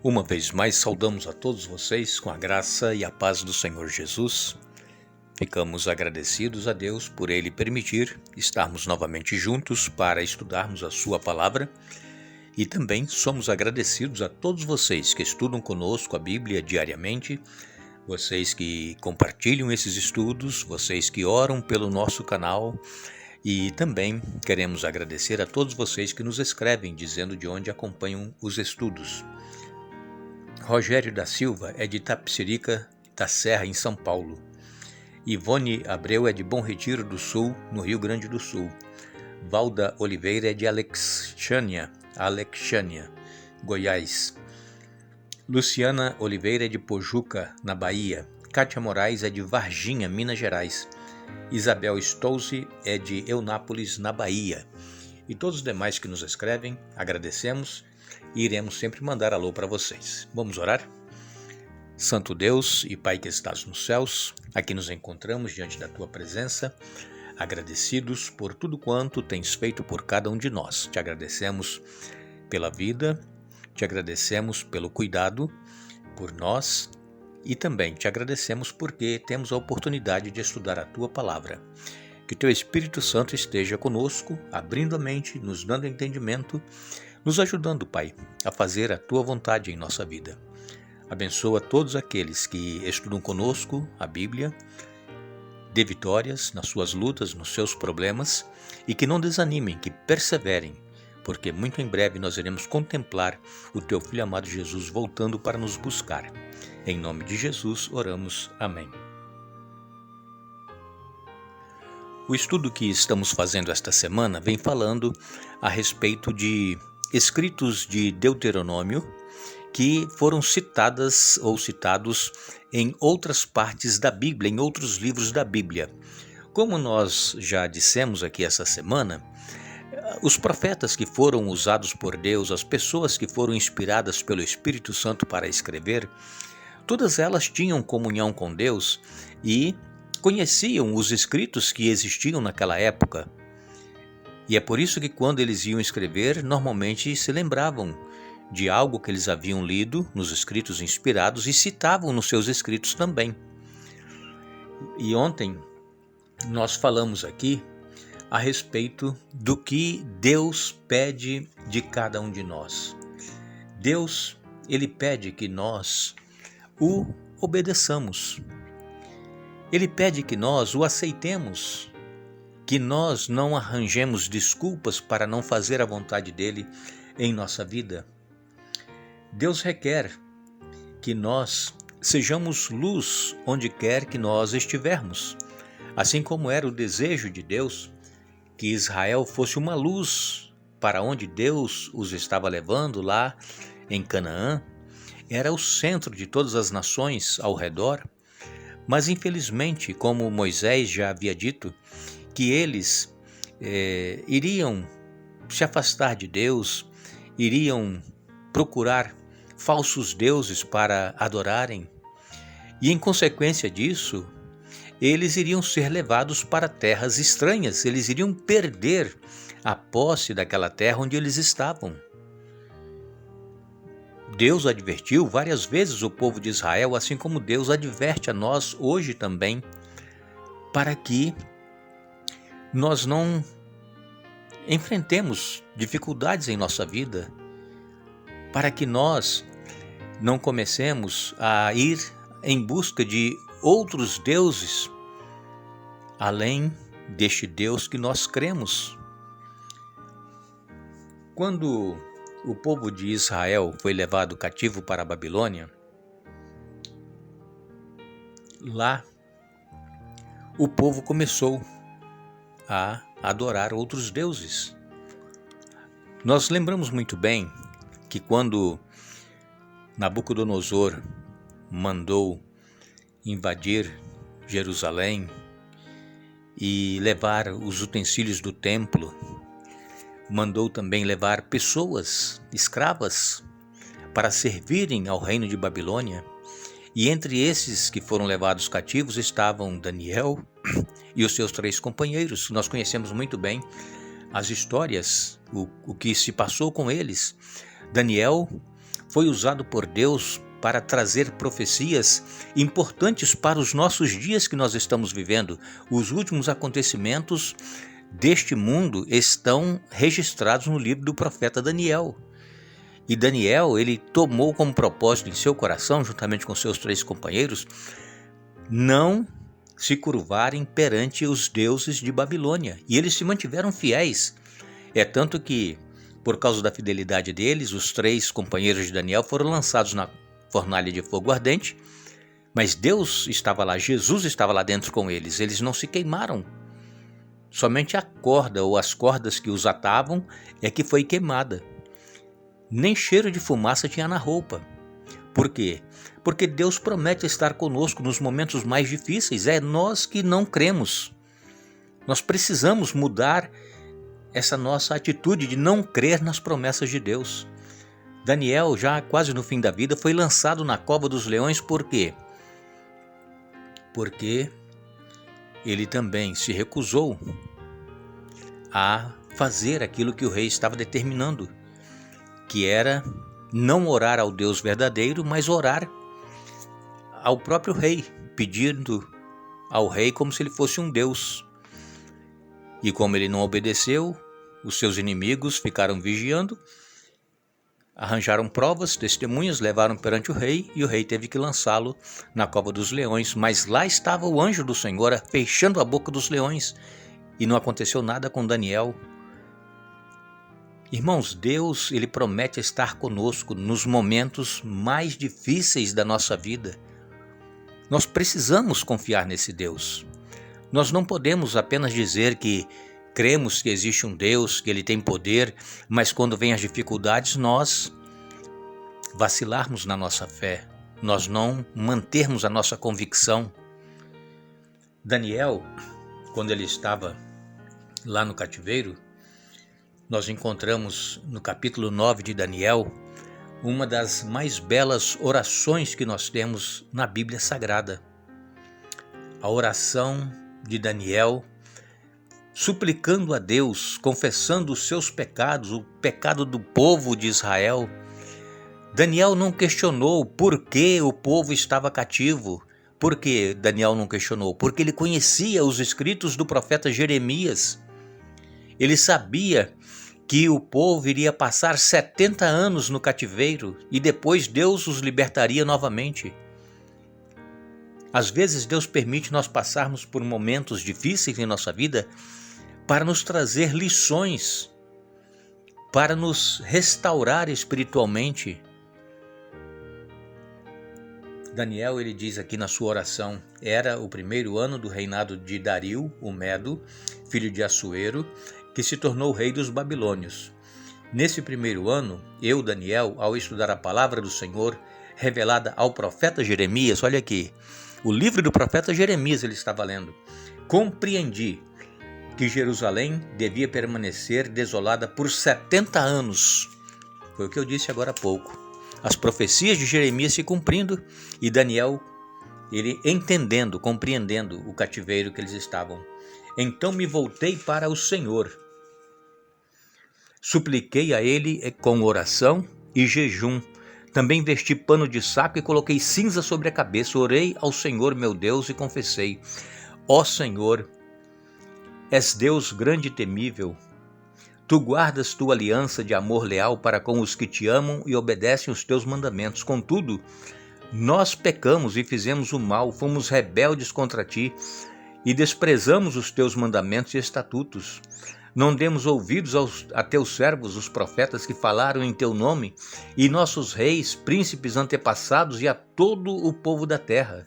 Uma vez mais, saudamos a todos vocês com a graça e a paz do Senhor Jesus. Ficamos agradecidos a Deus por Ele permitir estarmos novamente juntos para estudarmos a Sua Palavra. E também somos agradecidos a todos vocês que estudam conosco a Bíblia diariamente, vocês que compartilham esses estudos, vocês que oram pelo nosso canal. E também queremos agradecer a todos vocês que nos escrevem dizendo de onde acompanham os estudos. Rogério da Silva é de Itapecerica da Serra, em São Paulo. Ivone Abreu é de Bom Retiro do Sul, no Rio Grande do Sul. Valda Oliveira é de Alexânia, Goiás. Luciana Oliveira é de Pojuca, na Bahia. Kátia Moraes é de Varginha, Minas Gerais. Isabel Stolze é de Eunápolis, na Bahia. E todos os demais que nos escrevem, agradecemos e iremos sempre mandar alô para vocês. Vamos orar? Santo Deus e Pai que estás nos céus, aqui nos encontramos diante da Tua presença, agradecidos por tudo quanto tens feito por cada um de nós. Te agradecemos pela vida, te agradecemos pelo cuidado por nós e também te agradecemos porque temos a oportunidade de estudar a Tua Palavra. Que Teu Espírito Santo esteja conosco, abrindo a mente, nos dando entendimento, nos ajudando, Pai, a fazer a Tua vontade em nossa vida. Abençoa todos aqueles que estudam conosco a Bíblia, dê vitórias nas suas lutas, nos seus problemas e que não desanimem, que perseverem, porque muito em breve nós iremos contemplar o Teu Filho amado Jesus voltando para nos buscar. Em nome de Jesus oramos. Amém. O estudo que estamos fazendo esta semana vem falando a respeito de escritos de Deuteronômio que foram citados em outras partes da Bíblia, em outros livros da Bíblia. Como nós já dissemos aqui essa semana, os profetas que foram usados por Deus, as pessoas que foram inspiradas pelo Espírito Santo para escrever, todas elas tinham comunhão com Deus e conheciam os escritos que existiam naquela época. E é por isso que quando eles iam escrever, normalmente se lembravam de algo que eles haviam lido nos escritos inspirados e citavam nos seus escritos também. E ontem nós falamos aqui a respeito do que Deus pede de cada um de nós. Deus, Ele pede que nós o obedeçamos. Ele pede que nós o aceitemos, que nós não arranjemos desculpas para não fazer a vontade dele em nossa vida. Deus requer que nós sejamos luz onde quer que nós estivermos, assim como era o desejo de Deus que Israel fosse uma luz para onde Deus os estava levando lá em Canaã. Era o centro de todas as nações ao redor, mas infelizmente, como Moisés já havia dito, que eles iriam se afastar de Deus, iriam procurar falsos deuses para adorarem, e em consequência disso, eles iriam ser levados para terras estranhas, eles iriam perder a posse daquela terra onde eles estavam. Deus advertiu várias vezes o povo de Israel, assim como Deus adverte a nós hoje também, para que nós não enfrentemos dificuldades em nossa vida, para que nós não comecemos a ir em busca de outros deuses, além deste Deus que nós cremos. Quando o povo de Israel foi levado cativo para a Babilônia, lá o povo começou a adorar outros deuses. Nós lembramos muito bem que quando Nabucodonosor mandou invadir Jerusalém e levar os utensílios do templo, mandou também levar pessoas escravas para servirem ao reino de Babilônia. E entre esses que foram levados cativos estavam Daniel e os seus 3 companheiros. Nós conhecemos muito bem as histórias, o que se passou com eles. Daniel foi usado por Deus para trazer profecias importantes para os nossos dias que nós estamos vivendo. Os últimos acontecimentos deste mundo estão registrados no livro do profeta Daniel. E Daniel, ele tomou como propósito em seu coração, juntamente com seus 3 companheiros, não se curvarem perante os deuses de Babilônia. E eles se mantiveram fiéis. É tanto que, por causa da fidelidade deles, os 3 companheiros de Daniel foram lançados na fornalha de fogo ardente, mas Deus estava lá, Jesus estava lá dentro com eles. Eles não se queimaram. Somente a corda ou as cordas que os atavam é que foi queimada. Nem cheiro de fumaça tinha na roupa. Por quê? Porque Deus promete estar conosco nos momentos mais difíceis. É nós que não cremos. Nós precisamos mudar essa nossa atitude de não crer nas promessas de Deus. Daniel, já quase no fim da vida, foi lançado na cova dos leões. Por quê? Porque ele também se recusou a fazer aquilo que o rei estava determinando, que era não orar ao Deus verdadeiro, mas orar ao próprio rei, pedindo ao rei como se ele fosse um Deus. E como ele não obedeceu, os seus inimigos ficaram vigiando, arranjaram provas, testemunhas, levaram perante o rei, e o rei teve que lançá-lo na cova dos leões. Mas lá estava o anjo do Senhor fechando a boca dos leões, e não aconteceu nada com Daniel. Irmãos, Deus, ele promete estar conosco nos momentos mais difíceis da nossa vida. Nós precisamos confiar nesse Deus. Nós não podemos apenas dizer que cremos que existe um Deus, que ele tem poder, mas quando vem as dificuldades nós vacilarmos na nossa fé, nós não mantermos a nossa convicção. Daniel, quando ele estava lá no cativeiro, nós encontramos no capítulo 9 de Daniel uma das mais belas orações que nós temos na Bíblia Sagrada. A oração de Daniel, suplicando a Deus, confessando os seus pecados, o pecado do povo de Israel. Daniel não questionou por que o povo estava cativo. Por que Daniel não questionou? Porque ele conhecia os escritos do profeta Jeremias. Ele sabia que o povo iria passar 70 anos no cativeiro e depois Deus os libertaria novamente. Às vezes Deus permite nós passarmos por momentos difíceis em nossa vida para nos trazer lições, para nos restaurar espiritualmente. Daniel, ele diz aqui na sua oração, era o 1º ano do reinado de Dario, o Medo, filho de Assuero, que se tornou rei dos babilônios. Nesse 1º ano, eu, Daniel, ao estudar a palavra do Senhor, revelada ao profeta Jeremias, olha aqui, o livro do profeta Jeremias ele estava lendo, compreendi que Jerusalém devia permanecer desolada por 70 anos. Foi o que eu disse agora há pouco. As profecias de Jeremias se cumprindo e Daniel, ele entendendo, compreendendo o cativeiro que eles estavam. Então me voltei para o Senhor. Supliquei a ele com oração e jejum. Também vesti pano de saco e coloquei cinza sobre a cabeça. Orei ao Senhor meu Deus e confessei: ó Senhor, és Deus grande e temível. Tu guardas tua aliança de amor leal para com os que te amam e obedecem os teus mandamentos. Contudo, nós pecamos e fizemos o mal, fomos rebeldes contra ti e desprezamos os teus mandamentos e estatutos. Não demos ouvidos a teus servos, os profetas que falaram em teu nome, e nossos reis, príncipes antepassados e a todo o povo da terra.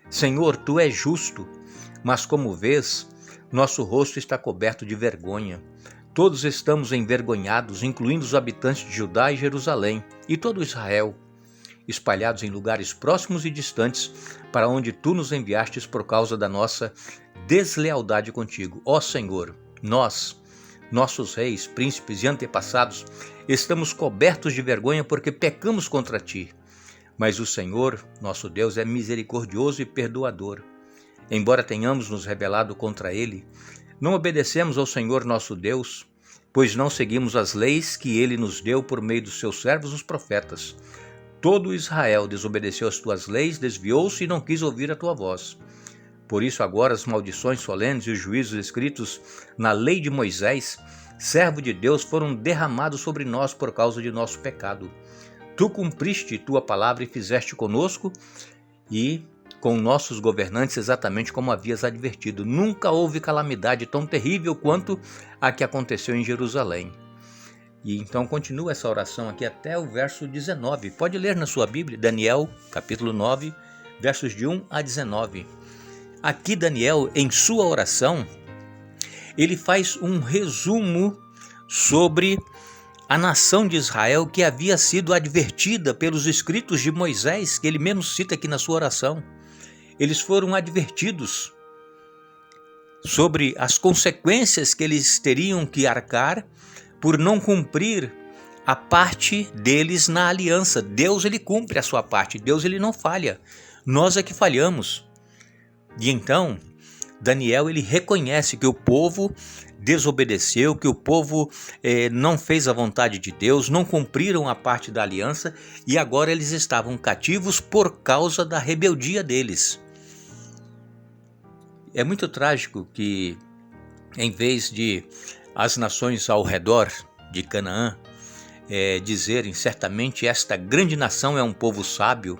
Senhor, tu és justo, mas como vês, nosso rosto está coberto de vergonha. Todos estamos envergonhados, incluindo os habitantes de Judá e Jerusalém, e todo Israel, espalhados em lugares próximos e distantes, para onde tu nos enviastes por causa da nossa deslealdade contigo. Ó Senhor, nós, nossos reis, príncipes e antepassados, estamos cobertos de vergonha porque pecamos contra ti. Mas o Senhor, nosso Deus, é misericordioso e perdoador. Embora tenhamos nos rebelado contra ele, não obedecemos ao Senhor nosso Deus, pois não seguimos as leis que ele nos deu por meio dos seus servos, os profetas. Todo Israel desobedeceu as tuas leis, desviou-se e não quis ouvir a tua voz. Por isso agora as maldições solenes e os juízos escritos na lei de Moisés, servo de Deus, foram derramados sobre nós por causa de nosso pecado. Tu cumpriste tua palavra e fizeste conosco e com nossos governantes exatamente como havias advertido. Nunca houve calamidade tão terrível quanto a que aconteceu em Jerusalém. E então continua essa oração aqui até o verso 19. Pode ler na sua Bíblia, Daniel, capítulo 9, versos de 1 a 19. Aqui Daniel, em sua oração, ele faz um resumo sobre a nação de Israel que havia sido advertida pelos escritos de Moisés, que ele mesmo cita aqui na sua oração. Eles foram advertidos sobre as consequências que eles teriam que arcar por não cumprir a parte deles na aliança. Deus, ele cumpre a sua parte, Deus, ele não falha, nós é que falhamos. E então, Daniel, ele reconhece que o povo desobedeceu, que o povo não fez a vontade de Deus, não cumpriram a parte da aliança e agora eles estavam cativos por causa da rebeldia deles. É muito trágico que, em vez de as nações ao redor de Canaã dizerem certamente esta grande nação é um povo sábio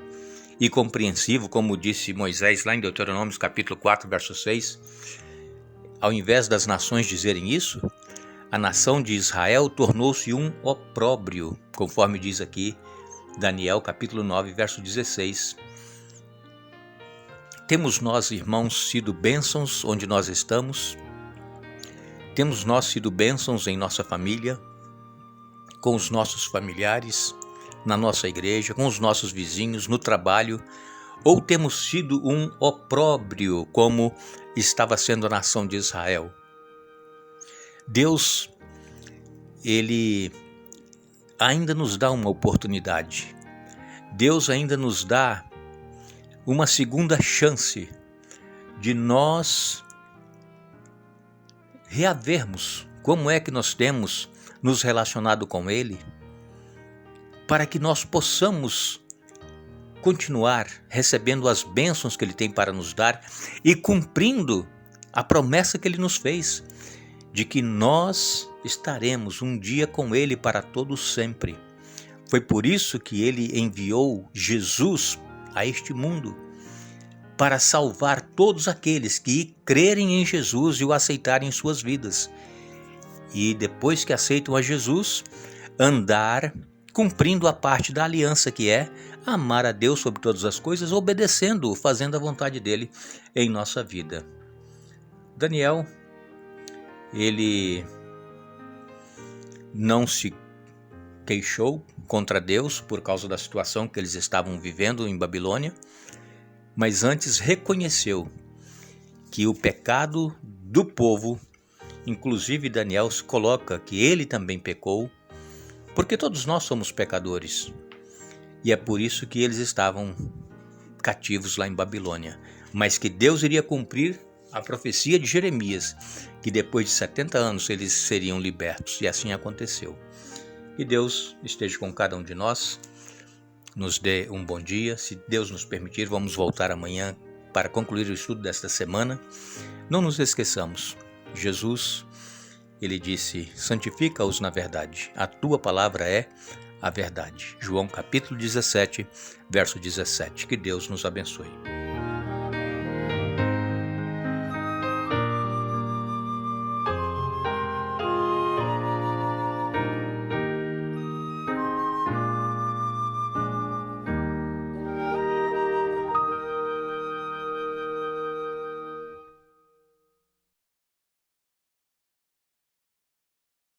e compreensivo, como disse Moisés lá em Deuteronômio capítulo 4, verso 6, ao invés das nações dizerem isso, a nação de Israel tornou-se um opróbrio, conforme diz aqui Daniel capítulo 9, verso 16. Temos nós, irmãos, sido bênçãos onde nós estamos? Temos nós sido bênçãos em nossa família, com os nossos familiares, na nossa igreja, com os nossos vizinhos, no trabalho, ou temos sido um opróbrio, como estava sendo a nação de Israel? Deus, ele ainda nos dá uma oportunidade. Deus ainda nos dá uma segunda chance de nós reavermos como é que nós temos nos relacionado com Ele, para que nós possamos continuar recebendo as bênçãos que Ele tem para nos dar e cumprindo a promessa que Ele nos fez, de que nós estaremos um dia com Ele para todo sempre. Foi por isso que Ele enviou Jesus a este mundo, para salvar todos aqueles que crerem em Jesus e o aceitarem em suas vidas. E depois que aceitam a Jesus, andar cumprindo a parte da aliança, que é amar a Deus sobre todas as coisas, obedecendo-o, fazendo a vontade dele em nossa vida. Daniel, ele não se queixou contra Deus por causa da situação que eles estavam vivendo em Babilônia, mas antes reconheceu que o pecado do povo, inclusive Daniel se coloca que ele também pecou, porque todos nós somos pecadores, e é por isso que eles estavam cativos lá em Babilônia, mas que Deus iria cumprir a profecia de Jeremias, que depois de 70 anos eles seriam libertos, e assim aconteceu. Que Deus esteja com cada um de nós, nos dê um bom dia. Se Deus nos permitir, vamos voltar amanhã para concluir o estudo desta semana. Não nos esqueçamos, Jesus, ele disse, santifica-os na verdade, a tua palavra é a verdade. João capítulo 17, verso 17. Que Deus nos abençoe.